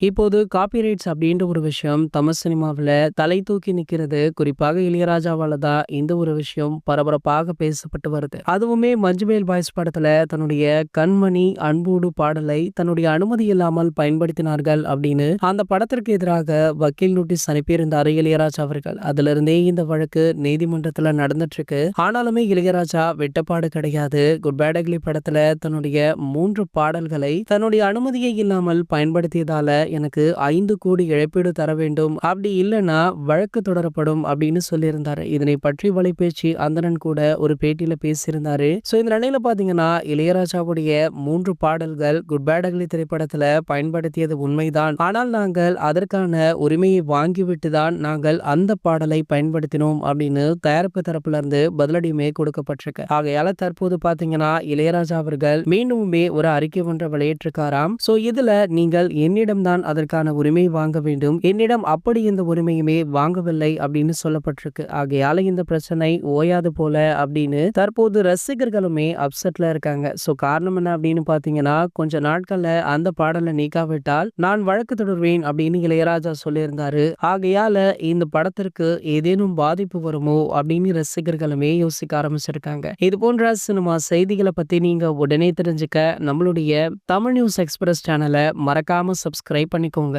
இப்போது காப்பிரைட்ஸ் அப்படின்ற ஒரு விஷயம் தமிழ் சினிமாவுல தலை தூக்கி நிக்கிறது. குறிப்பாக இளையராஜாவால தான் இந்த ஒரு விஷயம் பரபரப்பாக பேசப்பட்டு வருது. அதுவுமே மஞ்சுமேல் பாய்ஸ் படத்துல தன்னுடைய கண்மணி அன்போடு பாடலை தன்னுடைய அனுமதி இல்லாமல் பயன்படுத்தினார்கள் அப்படின்னு அந்த படத்திற்கு எதிராக வக்கீல் நோட்டீஸ் அனுப்பியிருந்தாரு இளையராஜா அவர்கள். அதுல இருந்தே இந்த வழக்கு நீதிமன்றத்துல நடந்துட்டு இருக்கு. ஆனாலுமே இளையராஜா வெட்டப்பாடு கிடையாது. குட் பேட் அக்லி படத்துல தன்னுடைய 3 பாடல்களை தன்னுடைய அனுமதியை இல்லாமல் பயன்படுத்தியதால எனக்கு 5 கோடி இழப்பீடு தர வேண்டும், அப்படி இல்லைன்னா வழக்கு தொடரப்படும் அப்படின்னு சொல்லியிருந்தாரு. இதனை பற்றி வலைபேச்சு அந்தணன் கூட ஒரு பேட்டியில பேசியிருந்தாரு. சோ இந்த நிலையில பாத்தீங்கன்னா இளையராஜாவுடைய 3 பாடல்கள் குட் பேட் அக்லி திரைப்படத்துல பயன்படுத்தியது உண்மைதான். ஆனால் நாங்கள் அதற்கான உரிமையை வாங்கிவிட்டு தான் நாங்கள் அந்த பாடலை பயன்படுத்தினோம் அப்படின்னு தயாரிப்பு தரப்புல இருந்து பதிலடியுமே கொடுக்கப்பட்டிருக்கு. ஆகையால தற்போது பாத்தீங்கன்னா இளையராஜா அவர்கள் மீண்டுமே ஒரு அறிக்கை ஒன்றை வெளியிட்டிருக்காராம். சோ இதுல நீங்கள் என்னிடம் தான் அதற்கான உரிமை வாங்க வேண்டும், என்னிடம் அப்படி இந்த உரிமையுமே வாங்கவில்லை அப்படின்னு சொல்லப்பட்டிருக்கு. ஆகையால இந்த பிரச்சனை ஓயாது போல அப்படின்னு தற்போது ரசிகர்களுமே அப்செட்ல இருக்காங்க. சோ காரணம் என்ன அப்படின்னு பாத்தீங்கன்னா கொஞ்ச நாட்கள்ல அந்த பாடலை நீக்காவிட்டால் நான் வழக்கு தொடர்வேன் அப்படின்னு இளையராஜா சொல்லியிருந்தாரு. ஆகையால இந்த படத்திற்கு ஏதேனும் பாதிப்பு வருமோ அப்படின்னு ரசிகர்களுமே யோசிக்க ஆரம்பிச்சிருக்காங்க. இது போன்ற சினிமா செய்திகளை பத்தி நீங்க உடனே தெரிஞ்சுக்க நம்மளுடைய தமிழ் நியூஸ் எக்ஸ்பிரஸ் சேனலை மறக்காம சப்ஸ்கிரைப் பண்ணிக்கோங்க.